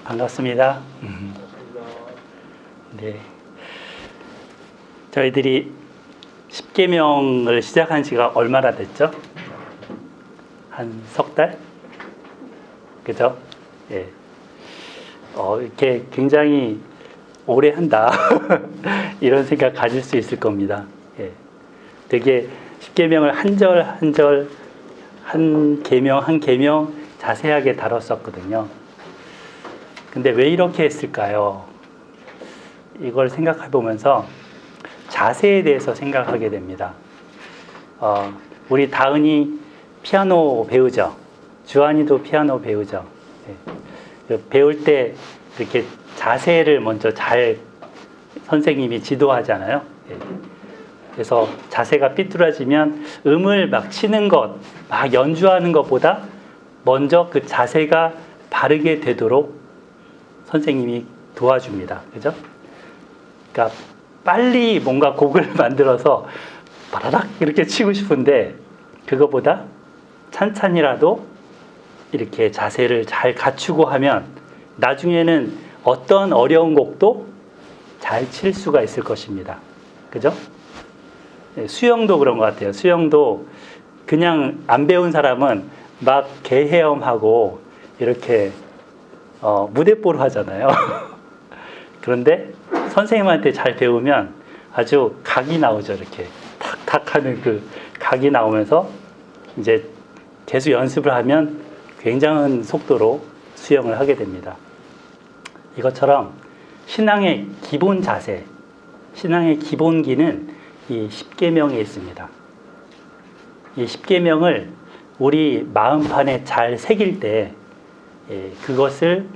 반갑습니다. 네. 저희들이 10계명을 시작한 지가 얼마나 됐죠? 한 석 달? 그죠? 예. 이렇게 굉장히 오래 한다. 이런 생각 가질 수 있을 겁니다. 예. 되게 10계명을 한 절 한 절, 한 계명 한 계명 자세하게 다뤘었거든요. 근데 왜 이렇게 했을까요? 이걸 생각해 보면서 자세에 대해서 생각하게 됩니다. 우리 다은이 피아노 배우죠? 주한이도 피아노 배우죠? 네. 배울 때 이렇게 자세를 먼저 잘 선생님이 지도하잖아요. 네. 그래서 자세가 삐뚤어지면 음을 막 치는 것, 막 연주하는 것보다 먼저 그 자세가 바르게 되도록 선생님이 도와줍니다. 그죠? 그러니까 빨리 뭔가 곡을 만들어서 바라락 이렇게 치고 싶은데 그거보다 찬찬히라도 이렇게 자세를 잘 갖추고 하면 나중에는 어떤 어려운 곡도 잘 칠 수가 있을 것입니다. 그죠? 수영도 그런 것 같아요. 수영도 그냥 안 배운 사람은 막 개헤엄하고 이렇게 무대뽀로 하잖아요. 그런데 선생님한테 잘 배우면 아주 각이 나오죠. 이렇게 탁탁 하는 그 각이 나오면서 이제 계속 연습을 하면 굉장한 속도로 수영을 하게 됩니다. 이것처럼 신앙의 기본 자세, 신앙의 기본기는 이 10계명에 있습니다. 이 10계명을 우리 마음판에 잘 새길 때 그것을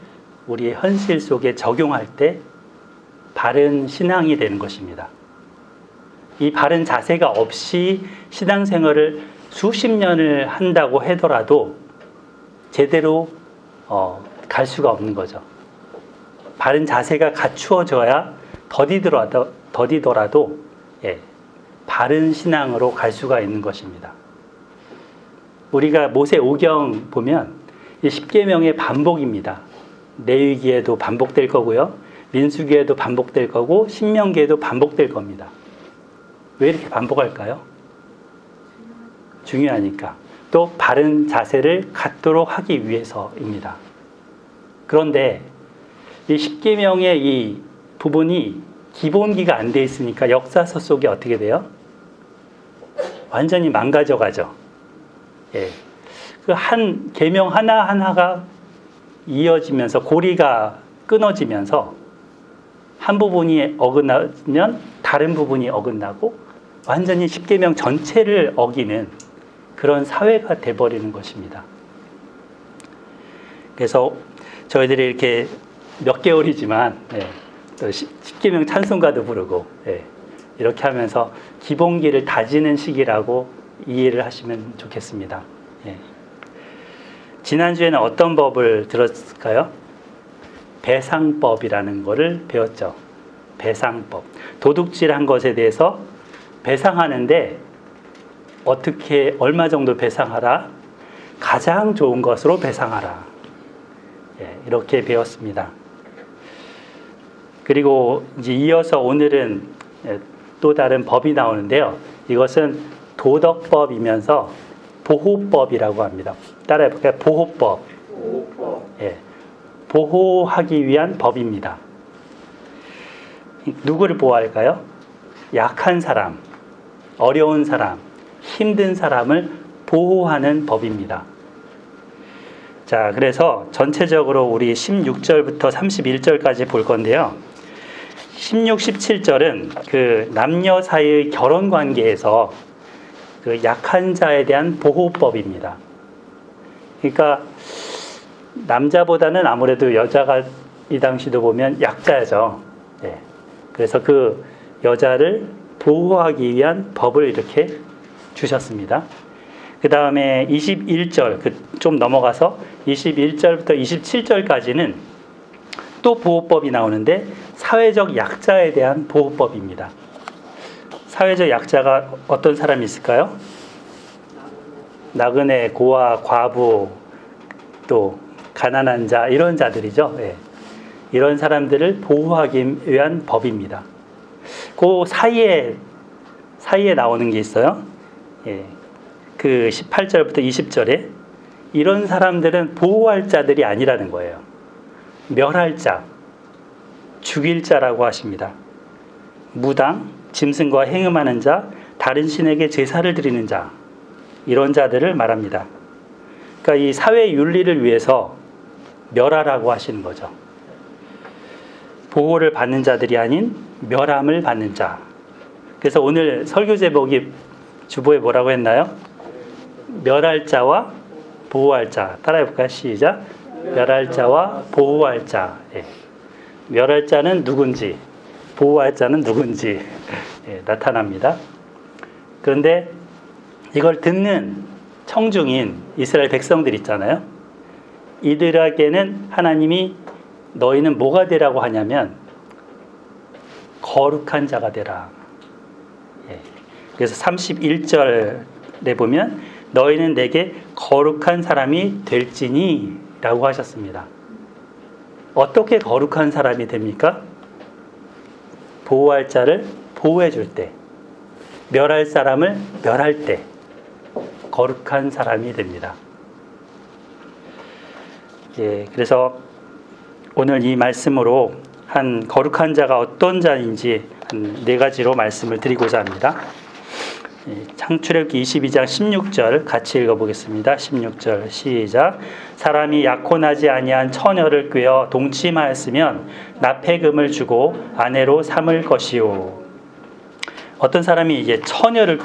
우리의 현실 속에 적용할 때 바른 신앙이 되는 것입니다. 이 바른 자세가 없이 신앙생활을 수십 년을 한다고 하더라도 제대로 갈 수가 없는 거죠. 바른 자세가 갖추어져야 더디더라도 바른 신앙으로 갈 수가 있는 것입니다. 우리가 모세오경 보면 이 10계명의 반복입니다. 레위기에도 반복될 거고요. 민수기에도 반복될 거고 신명기에도 반복될 겁니다. 왜 이렇게 반복할까요? 중요하니까. 또 바른 자세를 갖도록 하기 위해서입니다. 그런데 이 10계명의 이 부분이 기본기가 안 돼 있으니까 역사서 속에 어떻게 돼요? 완전히 망가져 가죠. 예. 그 한 계명 하나하나가 이어지면서 고리가 끊어지면서 한 부분이 어긋나면 다른 부분이 어긋나고 완전히 10계명 전체를 어기는 그런 사회가 돼버리는 것입니다. 그래서 저희들이 이렇게 몇 개월이지만 또 10계명 찬송가도 부르고 이렇게 하면서 기본기를 다지는 시기라고 이해를 하시면 좋겠습니다. 지난주에는 어떤 법을 들었을까요? 배상법이라는 것을 배웠죠. 배상법. 도둑질한 것에 대해서 배상하는데 어떻게 얼마 정도 배상하라? 가장 좋은 것으로 배상하라. 이렇게 배웠습니다. 그리고 이제 이어서 오늘은 또 다른 법이 나오는데요. 이것은 도덕법이면서 보호법이라고 합니다. 따라해볼까요? 보호법. 보호하기 위한 법입니다. 누구를 보호할까요? 약한 사람, 어려운 사람, 힘든 사람을 보호하는 법입니다. 자, 그래서 전체적으로 우리 16절부터 31절까지 볼 건데요. 16, 17절은 그 남녀 사이의 결혼 관계에서 그 약한 자에 대한 보호법입니다. 그러니까 남자보다는 아무래도 여자가 이 당시도 보면 약자죠. 그래서 그 여자를 보호하기 위한 법을 이렇게 주셨습니다. 그 다음에 21절, 좀 넘어가서 21절부터 27절까지는 또 보호법이 나오는데 사회적 약자에 대한 보호법입니다. 사회적 약자가 어떤 사람이 있을까요? 나그네, 고아, 과부, 또 가난한 자, 이런 자들이죠. 이런 사람들을 보호하기 위한 법입니다. 그 사이에 나오는 게 있어요. 예, 그 18절부터 20절에 이런 사람들은 보호할 자들이 아니라는 거예요. 멸할 자, 죽일 자라고 하십니다. 무당, 짐승과 행음하는 자, 다른 신에게 제사를 드리는 자, 이런 자들을 말합니다. 그러니까 이 사회 윤리를 위해서 멸하라고 하시는 거죠. 보호를 받는 자들이 아닌 멸함을 받는 자. 그래서 오늘 설교 제목이 주보에 뭐라고 했나요? 멸할 자와 보호할 자. 따라해볼까요? 시작. 멸할 자와 보호할 자. 예. 멸할 자는 누군지, 보호할 자는 누군지 예, 나타납니다. 그런데 이걸 듣는 청중인 이스라엘 백성들 있잖아요. 이들에게는 하나님이 너희는 뭐가 되라고 하냐면 거룩한 자가 되라. 예. 그래서 31절에 보면 너희는 내게 거룩한 사람이 될지니 라고 하셨습니다. 어떻게 거룩한 사람이 됩니까? 보호할 자를 보호해 줄 때, 멸할 사람을 멸할 때 거룩한 사람이 됩니다. 예, 그래서 오늘 이 말씀으로 한 거룩한 자가 어떤 자인지 한 4가지로 말씀을 드리고자 합니다. 창출애굽기 22장 16절 같이 읽어보겠습니다. 16절 시작. 사람이 약혼하지 아니한 처녀를 꾀어 동침하였으면 납폐금을 주고 아내로 삼을 것이요. 어떤 사람이 이제 처녀를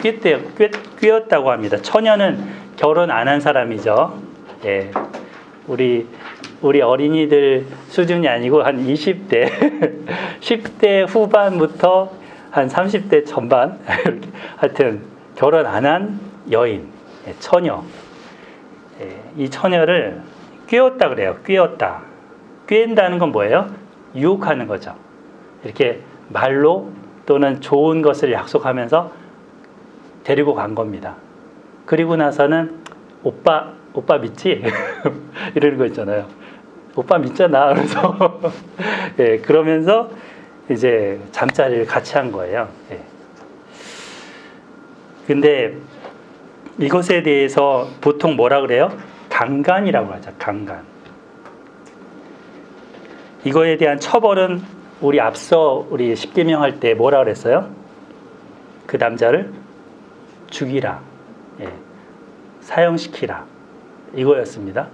꾀었다고 합니다. 처녀는 결혼 안 한 사람이죠. 예, 우리 어린이들 수준이 아니고 한 20대, 10대 후반부터 한 30대 전반, 하여튼 결혼 안 한 여인, 처녀. 이 처녀를 꾀었다 그래요. 꾀었다. 꾀인다는 건 뭐예요? 유혹하는 거죠. 이렇게 말로 또는 좋은 것을 약속하면서 데리고 간 겁니다. 그리고 나서는 오빠 믿지? 이러는 거 있잖아요. 오빠 믿잖아. 그래서 예, 그러면서 이제 잠자리를 같이 한 거예요. 예. 근데 이것에 대해서 보통 뭐라 그래요? 강간이라고 하죠. 강간. 이거에 대한 처벌은 우리 십계명 할 때 뭐라 그랬어요? 그 남자를 죽이라. 예. 사형시키라. 이거였습니다.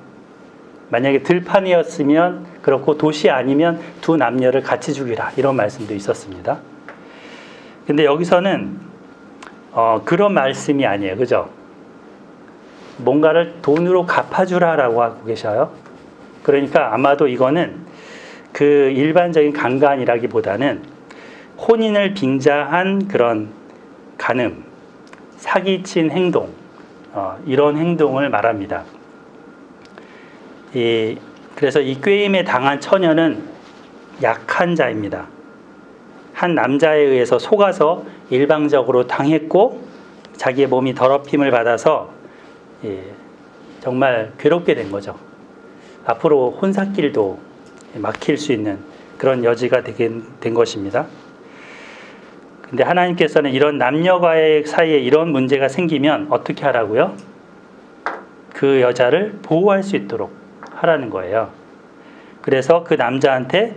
만약에 들판이었으면 그렇고 도시 아니면 두 남녀를 같이 죽이라. 이런 말씀도 있었습니다. 근데 여기서는 그런 말씀이 아니에요. 그죠? 뭔가를 돈으로 갚아주라라고 하고 계셔요. 그러니까 아마도 이거는 그 일반적인 강간이라기보다는 혼인을 빙자한 그런 간음, 사기친 행동, 이런 행동을 말합니다. 그래서 이 꾀임에 당한 처녀는 약한 자입니다. 한 남자에 의해서 속아서 일방적으로 당했고 자기의 몸이 더럽힘을 받아서 정말 괴롭게 된 거죠. 앞으로 혼사길도 막힐 수 있는 그런 여지가 되게 된 것입니다. 근데 하나님께서는 이런 남녀과의 사이에 이런 문제가 생기면 어떻게 하라고요? 그 여자를 보호할 수 있도록 하라는 거예요. 그래서 그 남자한테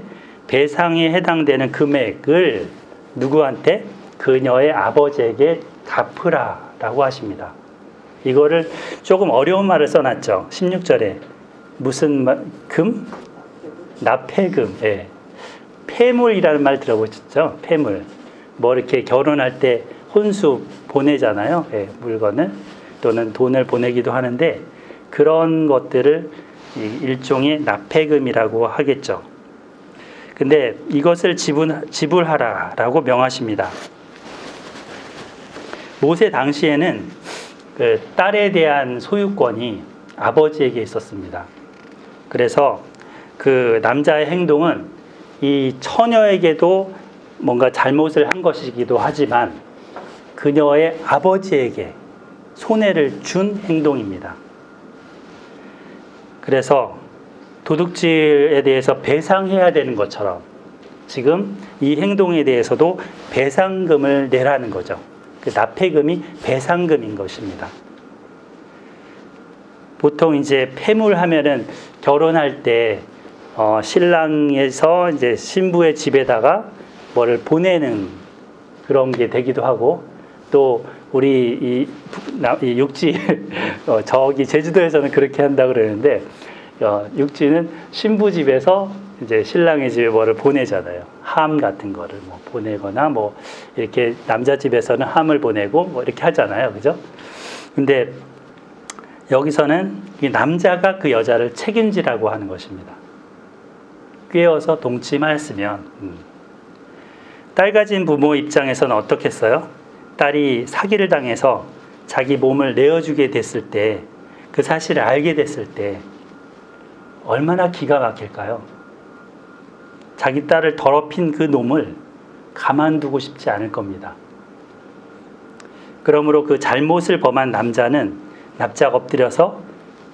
배상에 해당되는 금액을 누구한테? 그녀의 아버지에게 갚으라라고 하십니다. 이거를 조금 어려운 말을 써놨죠. 16절에 무슨 금? 납폐금. 예. 폐물이라는 말 들어보셨죠? 폐물. 뭐 이렇게 결혼할 때 혼수 보내잖아요. 예, 물건을 또는 돈을 보내기도 하는데 그런 것들을 일종의 납폐금이라고 하겠죠. 근데 이것을 지불하라라고 명하십니다. 모세 당시에는 그 딸에 대한 소유권이 아버지에게 있었습니다. 그래서 그 남자의 행동은 이 처녀에게도 뭔가 잘못을 한 것이기도 하지만 그녀의 아버지에게 손해를 준 행동입니다. 그래서 도둑질에 대해서 배상해야 되는 것처럼 지금 이 행동에 대해서도 배상금을 내라는 거죠. 그 납폐금이 배상금인 것입니다. 보통 이제 폐물하면은 결혼할 때 신랑에서 이제 신부의 집에다가 뭐를 보내는 그런 게 되기도 하고, 또 우리 이 육지 저기 제주도에서는 그렇게 한다 그러는데, 육지는 신부 집에서 이제 신랑의 집에 뭐를 보내잖아요. 함 같은 거를 뭐 보내거나 뭐 이렇게 남자 집에서는 함을 보내고 뭐 이렇게 하잖아요, 그죠? 근데 여기서는 이 남자가 그 여자를 책임지라고 하는 것입니다. 꿰어서 동침하였으면, 딸 가진 부모 입장에서는 어떻겠어요? 딸이 사기를 당해서 자기 몸을 내어주게 됐을 때, 그 사실을 알게 됐을 때 얼마나 기가 막힐까요? 자기 딸을 더럽힌 그 놈을 가만두고 싶지 않을 겁니다. 그러므로 그 잘못을 범한 남자는 납작 엎드려서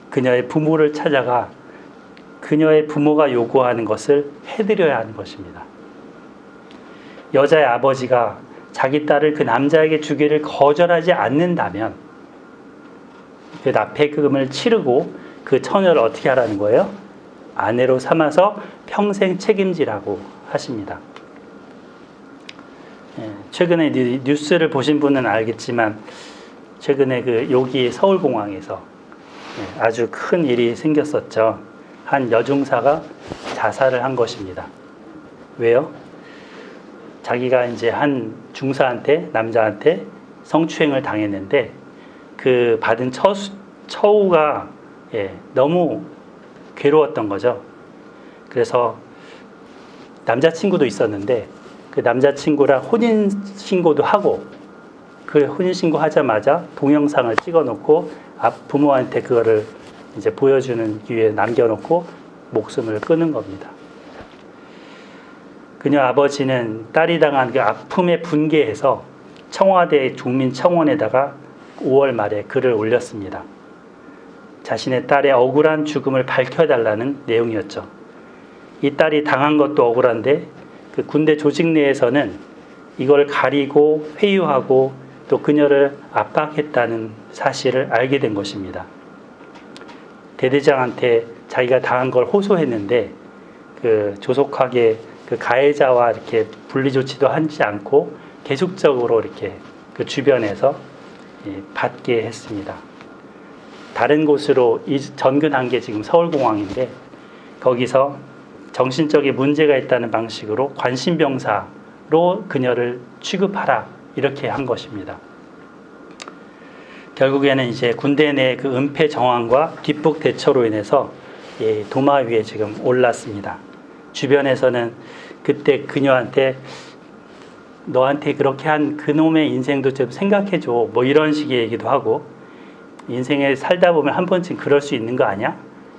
그녀의 부모를 찾아가 그녀의 부모가 요구하는 것을 해드려야 하는 것입니다. 여자의 아버지가 자기 딸을 그 남자에게 주기를 거절하지 않는다면 그 납폐금을 치르고 그 처녀를 어떻게 하라는 거예요? 아내로 삼아서 평생 책임지라고 하십니다. 최근에 뉴스를 보신 분은 알겠지만, 최근에 그 여기 서울공항에서 아주 큰 일이 생겼었죠. 한 여중사가 자살을 한 것입니다. 왜요? 자기가 이제 한 중사한테, 남자한테 성추행을 당했는데 그 받은 처우가 너무 괴로웠던 거죠. 그래서 남자친구도 있었는데 그 남자친구랑 혼인신고도 하고, 그 혼인신고 하자마자 동영상을 찍어놓고 부모한테 그거를 이제 보여주는 기회에 남겨놓고 목숨을 끊은 겁니다. 그녀 아버지는 딸이 당한 그 아픔에 분개해서 청와대 국민청원에다가 5월 말에 글을 올렸습니다. 자신의 딸의 억울한 죽음을 밝혀달라는 내용이었죠. 이 딸이 당한 것도 억울한데 그 군대 조직 내에서는 이걸 가리고 회유하고 또 그녀를 압박했다는 사실을 알게 된 것입니다. 대대장한테 자기가 당한 걸 호소했는데 그 조속하게 그 가해자와 이렇게 분리 조치도 하지 않고 계속적으로 이렇게 그 주변에서 받게 했습니다. 다른 곳으로 전근한 게 지금 서울공항인데, 거기서 정신적인 문제가 있다는 방식으로 관심병사로 그녀를 취급하라, 이렇게 한 것입니다. 결국에는 이제 군대 내 그 은폐 정황과 뒷북 대처로 인해서 도마 위에 지금 올랐습니다. 주변에서는 그때 그녀한테 너한테 그렇게 한 그놈의 인생도 좀 생각해줘, 뭐 이런 식의 얘기도 하고, 인생에 살다 보면 한 번쯤 그럴 수 있는 거 아니야?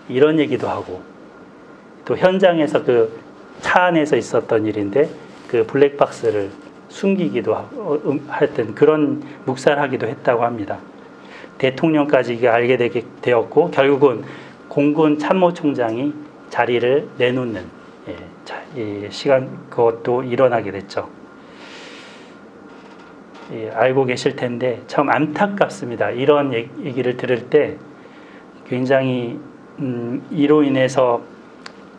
이런 얘기도 하고, 또 현장에서 그 차 안에서 있었던 일인데 그 블랙박스를 숨기기도 하고 하여튼 그런 묵살하기도 했다고 합니다. 대통령까지 알게 되었고, 결국은 공군 참모총장이 자리를 내놓는 시간, 그것도 일어나게 됐죠. 알고 계실 텐데 참 안타깝습니다. 이런 얘기를 들을 때 굉장히 이로 인해서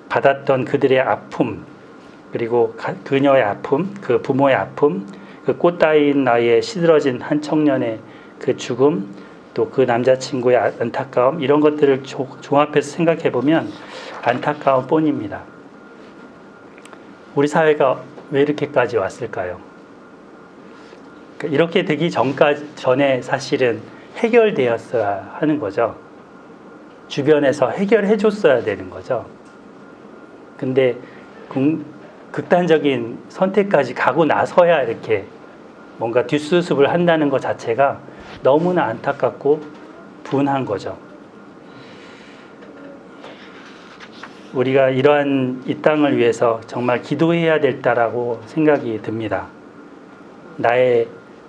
받았던 그들의 아픔, 그리고 그녀의 아픔, 그 부모의 아픔, 그 꽃다인 나이에 시들어진 한 청년의 그 죽음, 또 그 남자친구의 안타까움, 이런 것들을 종합해서 생각해 보면 안타까운 뿐입니다. 우리 사회가 왜 이렇게까지 왔을까요? 이렇게 되기 전에 사실은 해결되었어야 하는 거죠. 주변에서 해결해 줬어야 되는 거죠. 근데 극단적인 선택까지 가고 나서야 이렇게 뭔가 뒷수습을 한다는 것 자체가 너무나 안타깝고 분한 거죠. 우리가 이러한 이 땅을 위해서 정말 기도해야 될다라고 생각이 듭니다.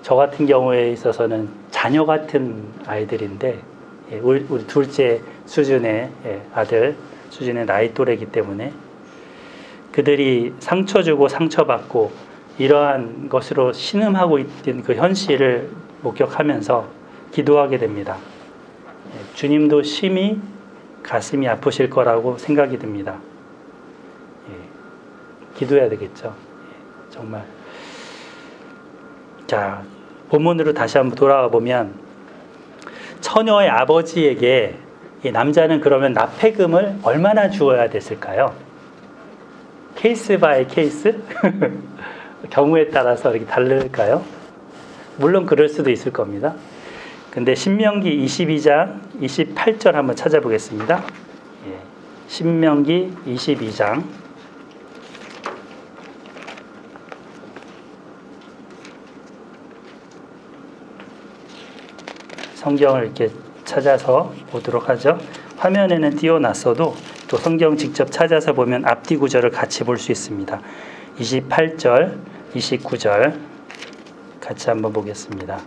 저 같은 경우에 있어서는 자녀 같은 아이들인데, 우리 둘째 수준의 아들 수진의 나이 또래이기 때문에 그들이 상처 주고 상처받고 이러한 것으로 신음하고 있던 그 현실을 목격하면서 기도하게 됩니다. 주님도 심히 가슴이 아프실 거라고 생각이 듭니다. 기도해야 되겠죠. 정말. 자, 본문으로 다시 한번 돌아와 보면 처녀의 아버지에게 이 남자는 그러면 납폐금을 얼마나 주어야 됐을까요? 케이스 바이 케이스? 경우에 따라서 이렇게 다를까요? 물론 그럴 수도 있을 겁니다. 근데 신명기 22장 28절 한번 찾아보겠습니다. 신명기 22장 성경을 이렇게 찾아서 보도록 하죠. 화면에는 띄워놨어도 또 성경 직접 찾아서 보면 앞뒤 구절을 같이 볼 수 있습니다. 28절, 29절 같이 한번 보겠습니다.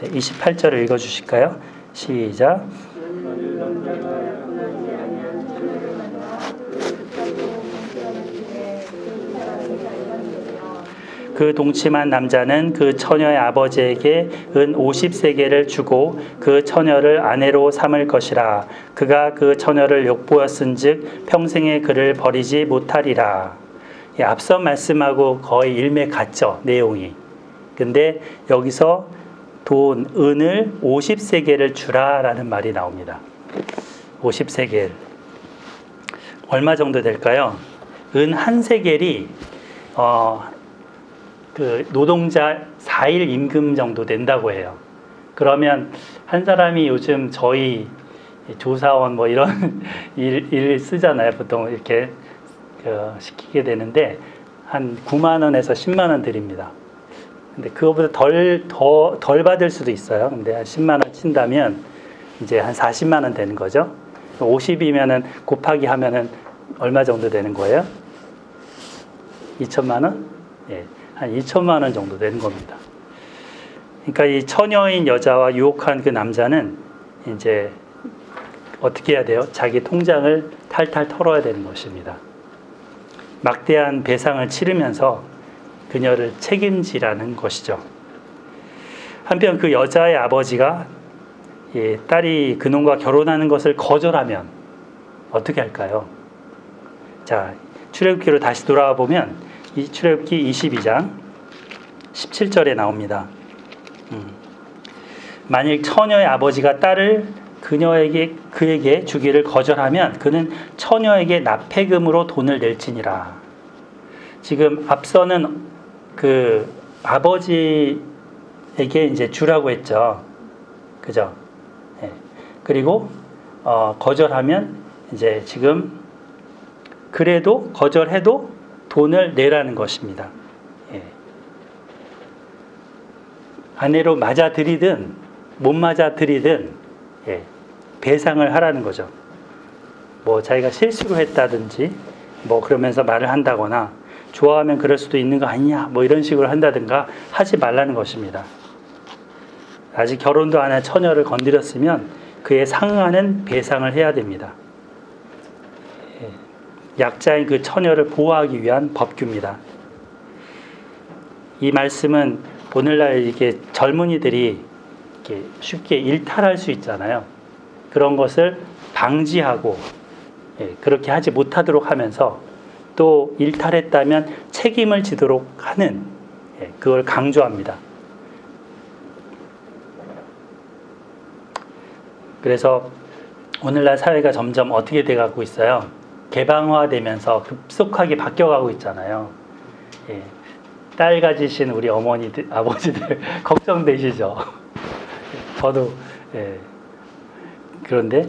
네, 28절을 읽어주실까요? 시작. 그 동침한 남자는 그 처녀의 아버지에게 은 50세겔을 주고 그 처녀를 아내로 삼을 것이라. 그가 그 처녀를 욕보였은즉 평생에 그를 버리지 못하리라. 앞선 말씀하고 거의 일맥 같죠, 내용이. 근데 여기서 돈, 은을 50세겔을 주라라는 말이 나옵니다. 50세겔. 얼마 정도 될까요? 은 한 세겔이 그 노동자 4일 임금 정도 된다고 해요. 그러면 한 사람이 요즘 저희 조사원 뭐 이런 일 쓰잖아요. 보통 이렇게 시키게 되는데 한 9만 원에서 10만 원 드립니다. 근데 그거보다 덜 받을 수도 있어요. 근데 한 10만 원 친다면 이제 한 40만 원 되는 거죠. 50이면은 곱하기 하면은 얼마 정도 되는 거예요? 2천만 원? 예. 한 2천만 원 정도 되는 겁니다. 그러니까 이 처녀인 여자와 유혹한 그 남자는 이제 어떻게 해야 돼요? 자기 통장을 탈탈 털어야 되는 것입니다. 막대한 배상을 치르면서 그녀를 책임지라는 것이죠. 한편 그 여자의 아버지가 딸이 그놈과 결혼하는 것을 거절하면 어떻게 할까요? 자, 출애굽기로 다시 돌아와 보면 이 출애굽기 22장 17절에 나옵니다. 만일 처녀의 아버지가 딸을 그에게 주기를 거절하면 그는 처녀에게 납폐금으로 돈을 낼지니라. 지금 앞서는 그 아버지에게 이제 주라고 했죠. 그죠? 네. 그리고 거절하면 이제 지금 그래도 거절해도 돈을 내라는 것입니다. 예. 아내로 맞아들이든 못 맞아들이든 배상을 하라는 거죠. 뭐 자기가 실수로 했다든지 뭐 그러면서 말을 한다거나 좋아하면 그럴 수도 있는 거 아니냐 뭐 이런 식으로 한다든가 하지 말라는 것입니다. 아직 결혼도 안 한 처녀를 건드렸으면 그에 상응하는 배상을 해야 됩니다. 약자인 그 처녀를 보호하기 위한 법규입니다. 이 말씀은 오늘날 이게 젊은이들이 이렇게 쉽게 일탈할 수 있잖아요. 그런 것을 방지하고 그렇게 하지 못하도록 하면서 또 일탈했다면 책임을 지도록 하는 그걸 강조합니다. 그래서 오늘날 사회가 점점 어떻게 돼가고 있어요? 개방화되면서 급속하게 바뀌어가고 있잖아요. 딸 가지신 우리 어머니들, 아버지들 걱정되시죠? 저도 그런데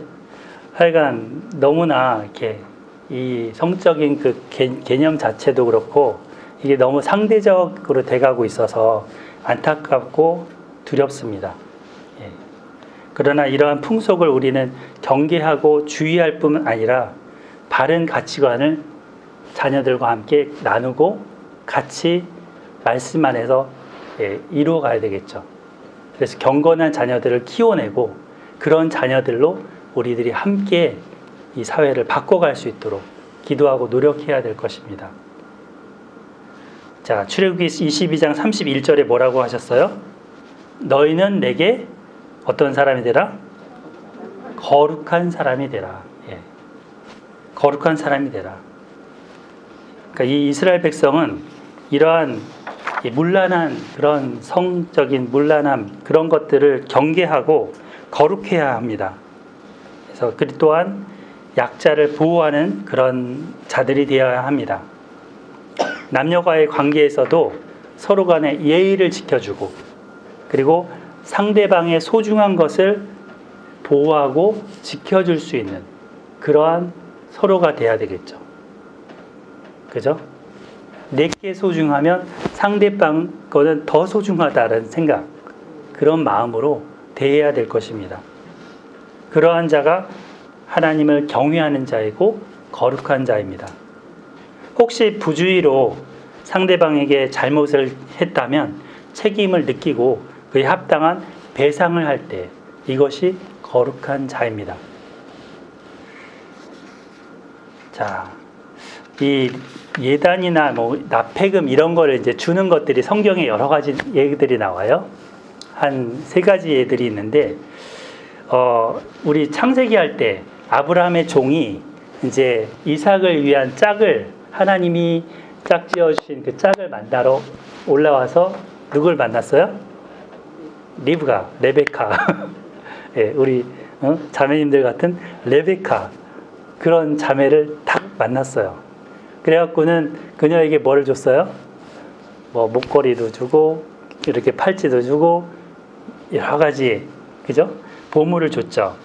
하여간 너무나 이렇게 이 성적인 그 개념 자체도 그렇고 이게 너무 상대적으로 돼가고 있어서 안타깝고 두렵습니다. 그러나 이러한 풍속을 우리는 경계하고 주의할 뿐 아니라 바른 가치관을 자녀들과 함께 나누고 같이 말씀 안에서 이루어 가야 되겠죠. 그래서 경건한 자녀들을 키워내고 그런 자녀들로 우리들이 함께 이 사회를 바꿔갈 수 있도록 기도하고 노력해야 될 것입니다. 자, 출애굽기 22장 31절에 뭐라고 하셨어요? 너희는 내게 어떤 사람이 되라? 거룩한 사람이 되라. 예. 거룩한 사람이 되라. 그러니까 이 이스라엘 백성은 이러한 문란한 그런 성적인 문란함 그런 것들을 경계하고 거룩해야 합니다. 그래서 그 또한 약자를 보호하는 그런 자들이 되어야 합니다. 남녀와의 관계에서도 서로 간의 예의를 지켜주고 그리고 상대방의 소중한 것을 보호하고 지켜줄 수 있는 그러한 서로가 돼야 되겠죠. 그죠? 내게 소중하면 상대방 거는 더 소중하다는 생각, 그런 마음으로 대해야 될 것입니다. 그러한 자가 하나님을 경외하는 자이고 거룩한 자입니다. 혹시 부주의로 상대방에게 잘못을 했다면 책임을 느끼고 그에 합당한 배상을 할 때 이것이 거룩한 자입니다. 자, 이 예단이나 뭐 납폐금 이런 거를 이제 주는 것들이 성경에 여러 가지 예들이 나와요. 한 3가지 예들이 있는데, 우리 창세기 할 때 아브라함의 종이 이제 이삭을 위한 짝을 하나님이 짝 지어주신 그 짝을 만나러 올라와서 누굴 만났어요? 레베카. 예, 우리 자매님들 같은 레베카 그런 자매를 딱 만났어요. 그래갖고는 그녀에게 뭐를 줬어요? 뭐 목걸이도 주고 이렇게 팔찌도 주고 여러 가지 그죠? 보물을 줬죠.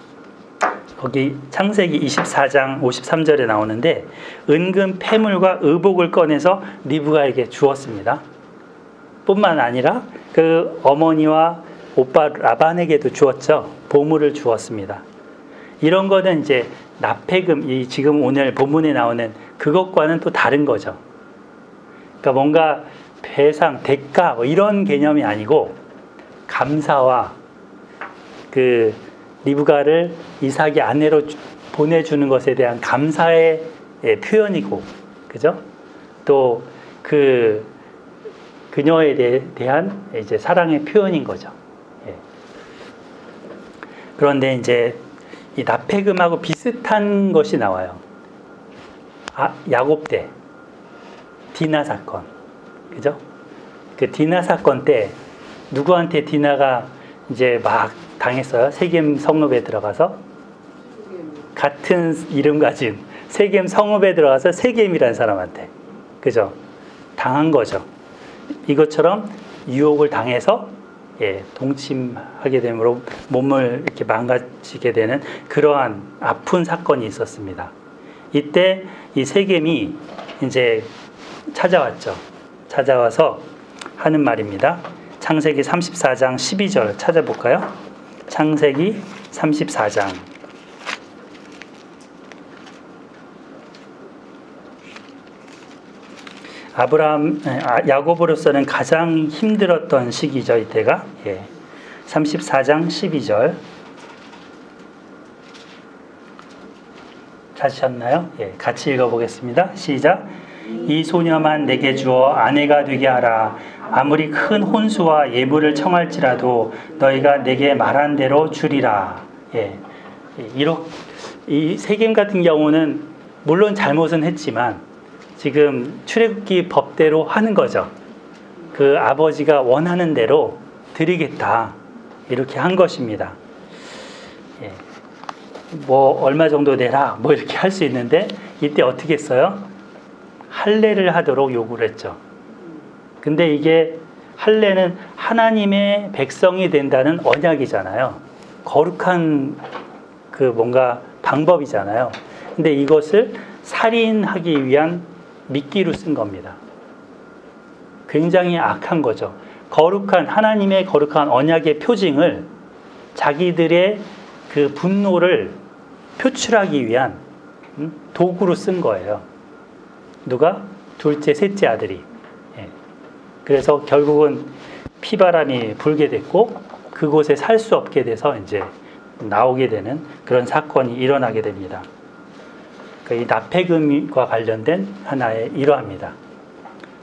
거기 창세기 24장 53절에 나오는데 은금 패물과 의복을 꺼내서 리브가에게 주었습니다. 뿐만 아니라 그 어머니와 오빠 라반에게도 주었죠. 보물을 주었습니다. 이런 거는 이제 납폐금, 이 지금 오늘 본문에 나오는 그것과는 또 다른 거죠. 그러니까 뭔가 배상, 대가 뭐 이런 개념이 아니고 감사와 그 리브가를 이삭이 아내로 보내주는 것에 대한 감사의 표현이고, 그죠? 또 그녀에 대한 이제 사랑의 표현인 거죠. 예. 그런데 이제 이 납폐금하고 비슷한 것이 나와요. 야곱 때 디나 사건, 그죠? 그 디나 사건 때 누구한테 디나가 이제 막 당했어요? 세겜 성읍에 들어가서 같은 이름 가진 세겜 성읍에 들어가서 세겜이라는 사람한테, 그죠? 당한 거죠. 이것처럼 유혹을 당해서 동침하게 되므로 몸을 이렇게 망가지게 되는 그러한 아픈 사건이 있었습니다. 이때 이 세겜이 이제 찾아왔죠. 찾아와서 하는 말입니다. 창세기 34장 12절 찾아볼까요? 창세기 34장. 야곱으로서는 가장 힘들었던 시기죠, 이때가. 34장 12절. 찾으셨나요? 같이 읽어보겠습니다. 시작. 이 소녀만 내게 주어 아내가 되게 하라. 아무리 큰 혼수와 예물을 청할지라도 너희가 내게 말한 대로 주리라. 이 세겜 같은 경우는 물론 잘못은 했지만 지금 출애굽기 법대로 하는 거죠. 그 아버지가 원하는 대로 드리겠다 이렇게 한 것입니다. 뭐 얼마 정도 내라 뭐 이렇게 할 수 있는데 이때 어떻게 했어요? 할례를 하도록 요구를 했죠. 근데 이게 할례는 하나님의 백성이 된다는 언약이잖아요. 거룩한 그 뭔가 방법이잖아요. 근데 이것을 살인하기 위한 미끼로 쓴 겁니다. 굉장히 악한 거죠. 거룩한 하나님의 거룩한 언약의 표징을 자기들의 그 분노를 표출하기 위한 도구로 쓴 거예요. 누가? 둘째, 셋째 아들이. 그래서 결국은 피바람이 불게 됐고 그곳에 살 수 없게 돼서 이제 나오게 되는 그런 사건이 일어나게 됩니다. 이 납폐금과 관련된 하나의 일화입니다.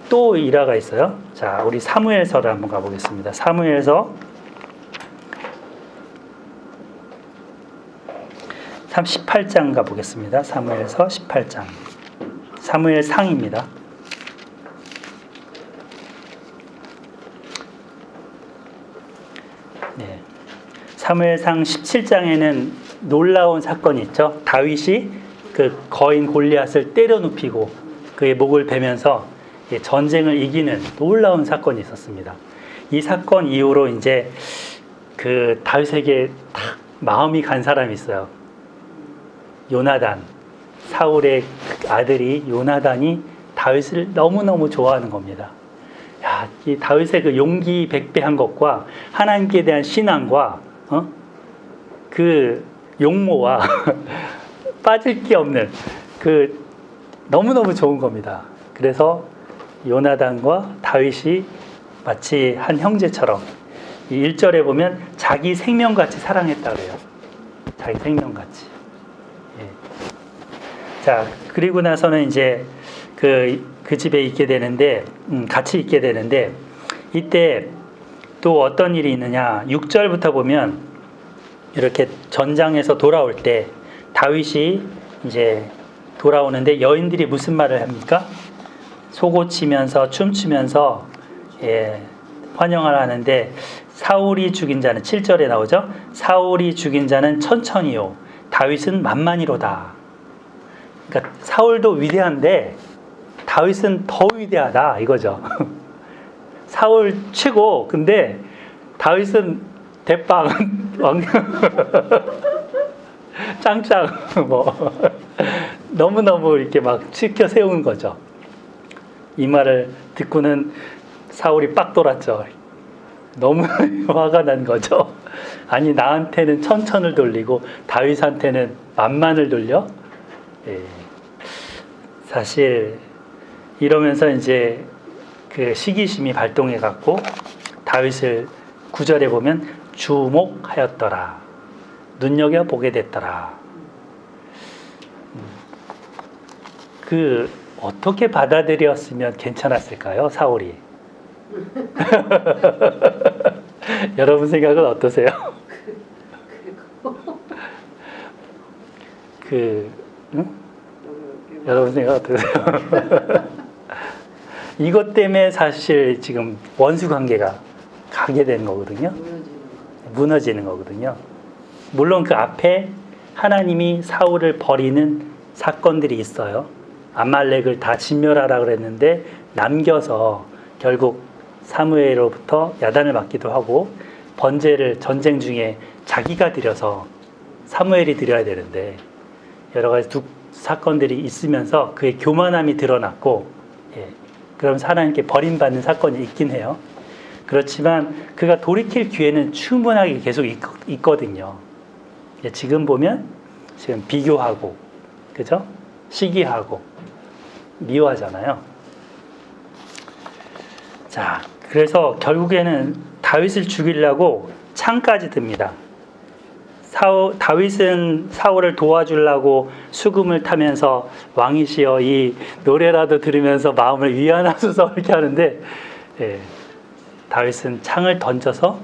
또 일화가 있어요. 자, 우리 사무엘서를 한번 가보겠습니다. 사무엘서 18장 가보겠습니다. 사무엘서 18장. 사무엘상입니다. 네. 사무엘상 17장에는 놀라운 사건이 있죠. 다윗이 그 거인 골리앗을 때려 눕히고 그의 목을 베면서 전쟁을 이기는 놀라운 사건이 있었습니다. 이 사건 이후로 이제 그 다윗에게 딱 마음이 간 사람이 있어요. 요나단, 사울의 아들이 요나단이 다윗을 너무너무 좋아하는 겁니다. 야, 이 다윗의 그 용기 백배한 것과 하나님께 대한 신앙과 그 용모와 빠질 게 없는 그 너무너무 좋은 겁니다. 그래서 요나단과 다윗이 마치 한 형제처럼 이 1절에 보면 자기 생명같이 사랑했다 그래요. 자기 생명같이. 예. 자, 그리고 나서는 이제 그 집에 있게 되는데, 같이 있게 되는데, 이때 또 어떤 일이 있느냐. 6절부터 보면 이렇게 전장에서 돌아올 때 다윗이 이제 돌아오는데 여인들이 무슨 말을 합니까? 소고치면서 춤추면서 환영을 하는데 사울이 죽인 자는 7절에 나오죠. 사울이 죽인 자는 천천히요 다윗은 만만히로다. 그러니까 사울도 위대한데 다윗은 더 위대하다 이거죠. 사울 최고. 근데 다윗은 대빵 짱짱 뭐 너무너무 이렇게 막 치켜 세운 거죠. 이 말을 듣고는 사울이 빡 돌았죠. 너무 화가 난 거죠. 아니 나한테는 천천을 돌리고 다윗한테는 만만을 돌려? 예. 사실 이러면서 이제 그 시기심이 발동해 갖고 다윗을 9절에 보면 주목하였더라. 눈여겨보게 됐더라. 그 어떻게 받아들였으면 괜찮았을까요? 사울이. 여러분 생각은 어떠세요? 여러분 생각 어떠세요? 이것 때문에 사실 지금 원수 관계가 가게 된 거거든요. 무너지는 거거든요. 물론 그 앞에 하나님이 사울을 버리는 사건들이 있어요. 아말렉을 다 진멸하라 그랬는데 남겨서 결국 사무엘로부터 야단을 맞기도 하고 번제를 전쟁 중에 자기가 드려서 사무엘이 드려야 되는데 여러 가지 사건들이 있으면서 그의 교만함이 드러났고 그러면서 하나님께 버림받는 사건이 있긴 해요. 그렇지만 그가 돌이킬 기회는 충분하게 계속 있거든요. 지금 보면 지금 비교하고 그죠? 시기하고 미워하잖아요. 자, 그래서 결국에는 다윗을 죽이려고 창까지 듭니다. 다윗은 사울을 도와주려고 수금을 타면서 왕이시여 이 노래라도 들으면서 마음을 위안하소서 이렇게 하는데 다윗은 창을 던져서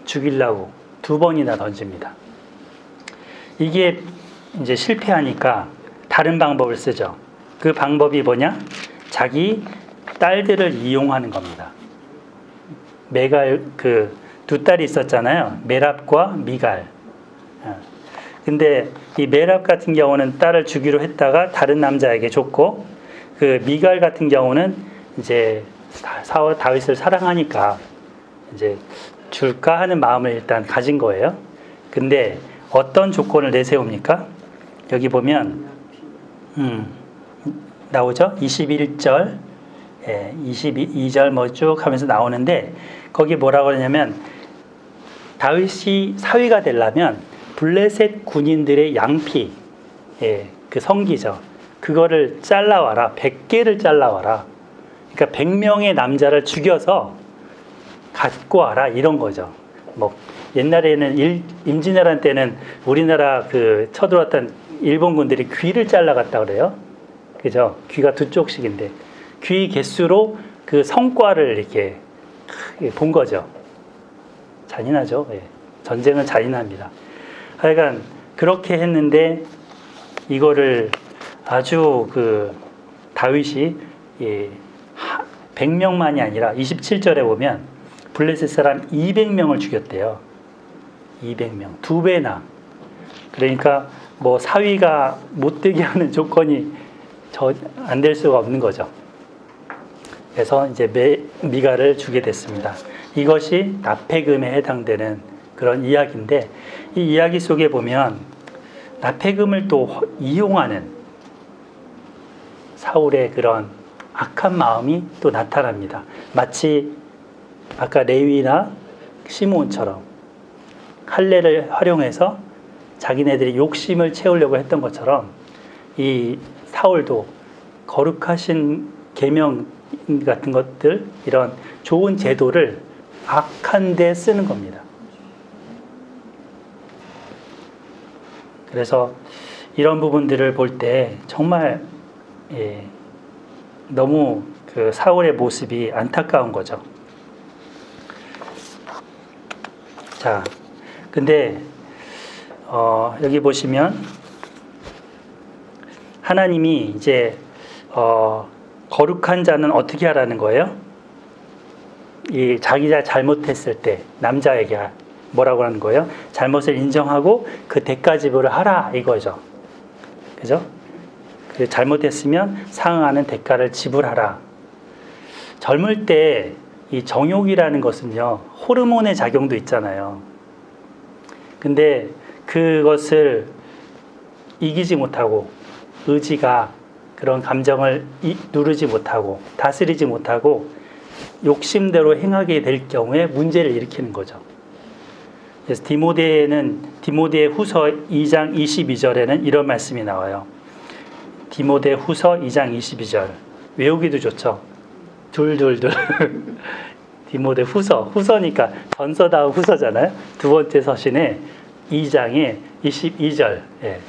죽이려고 2번이나 던집니다. 이게 이제 실패하니까 다른 방법을 쓰죠. 그 방법이 뭐냐? 자기 딸들을 이용하는 겁니다. 메갈 그 2딸이 있었잖아요. 메랍과 미갈. 근데 이 메랍 같은 경우는 딸을 주기로 했다가 다른 남자에게 줬고 그 미갈 같은 경우는 이제 다윗을 사랑하니까 이제 줄까 하는 마음을 일단 가진 거예요. 근데 어떤 조건을 내세웁니까? 여기 보면 나오죠? 21절 22절 뭐 쭉 하면서 나오는데 거기 뭐라고 그러냐면 다윗이 사위가 되려면 블레셋 군인들의 양피 그 성기죠. 그거를 잘라와라. 100개를 잘라와라. 그러니까 100명의 남자를 죽여서 갖고 와라 이런 거죠. 뭐 옛날에는 임진왜란 때는 우리나라 그 쳐들어왔던 일본군들이 귀를 잘라갔다 그래요. 그죠? 귀가 두 쪽씩인데 귀 개수로 그 성과를 이렇게 본 거죠. 잔인하죠. 예. 전쟁은 잔인합니다. 하여간 그렇게 했는데 이거를 아주 그 다윗이 100명만이 아니라 27절에 보면 블레셋 사람 200명을 죽였대요. 200명. 2배나. 그러니까 뭐 사위가 못 되게 하는 조건이 안 될 수가 없는 거죠. 그래서 이제 미가를 주게 됐습니다. 이것이 납폐금에 해당되는 그런 이야기인데 이 이야기 속에 보면 납폐금을 또 이용하는 사울의 그런 악한 마음이 또 나타납니다. 마치 아까 레위나 시므온처럼 할례를 활용해서 자기네들이 욕심을 채우려고 했던 것처럼 이 사울도 거룩하신 계명 같은 것들 이런 좋은 제도를 악한 데 쓰는 겁니다. 그래서 이런 부분들을 볼 때 정말 너무 그 사울의 모습이 안타까운 거죠. 자, 근데 여기 보시면 하나님이 이제 거룩한 자는 어떻게 하라는 거예요? 이 자기가 잘못했을 때 남자에게 뭐라고 하는 거예요? 잘못을 인정하고 그 대가 지불을 하라 이거죠. 그죠? 그 잘못했으면 상응하는 대가를 지불하라. 젊을 때 이 정욕이라는 것은요, 호르몬의 작용도 있잖아요. 근데 그것을 이기지 못하고 의지가 그런 감정을 누르지 못하고 다스리지 못하고 욕심대로 행하게 될 경우에 문제를 일으키는 거죠. 그래서 디모데 후서 2장 22절에는 이런 말씀이 나와요. 디모데 후서 2장 22절 외우기도 좋죠. 둘둘둘 디모데 후서니까 전서 다음 후서잖아요. 두 번째 서신의 2장의 22절. 예.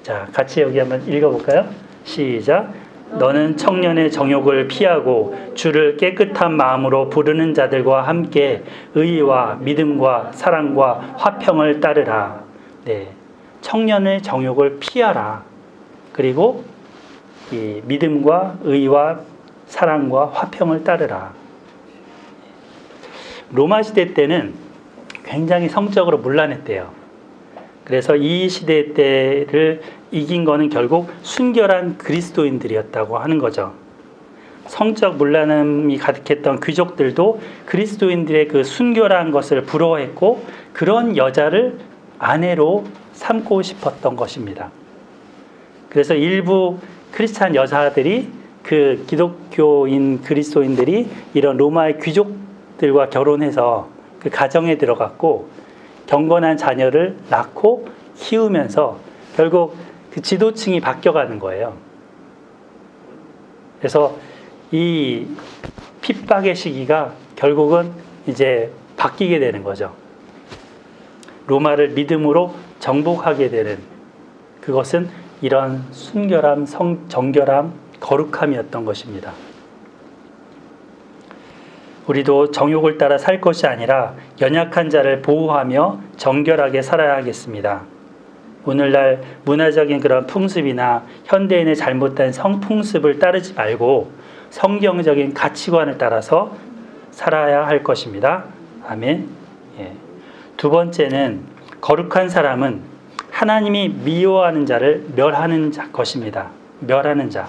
자, 같이 여기 한번 읽어볼까요? 시작. 너는 청년의 정욕을 피하고 주를 깨끗한 마음으로 부르는 자들과 함께 의와 믿음과 사랑과 화평을 따르라. 네, 청년의 정욕을 피하라. 그리고 이 믿음과 의와 사랑과 화평을 따르라. 로마 시대 때는 굉장히 성적으로 문란했대요. 그래서 이 시대 때를 이긴 거는 결국 순결한 그리스도인들이었다고 하는 거죠. 성적 문란함이 가득했던 귀족들도 그리스도인들의 그 순결한 것을 부러워했고 그런 여자를 아내로 삼고 싶었던 것입니다. 그래서 일부 크리스찬 여자들이 그 기독교인 그리스도인들이 이런 로마의 귀족들과 결혼해서 그 가정에 들어갔고 경건한 자녀를 낳고 키우면서 결국 그 지도층이 바뀌어가는 거예요. 그래서 이 핍박의 시기가 결국은 이제 바뀌게 되는 거죠. 로마를 믿음으로 정복하게 되는 그것은 이런 순결함, 정결함, 거룩함이었던 것입니다. 우리도 정욕을 따라 살 것이 아니라 연약한 자를 보호하며 정결하게 살아야 하겠습니다. 오늘날 문화적인 그런 풍습이나 현대인의 잘못된 성풍습을 따르지 말고 성경적인 가치관을 따라서 살아야 할 것입니다. 아멘. 예. 두 번째는 거룩한 사람은 하나님이 미워하는 자를 멸하는 것입니다. 멸하는 자.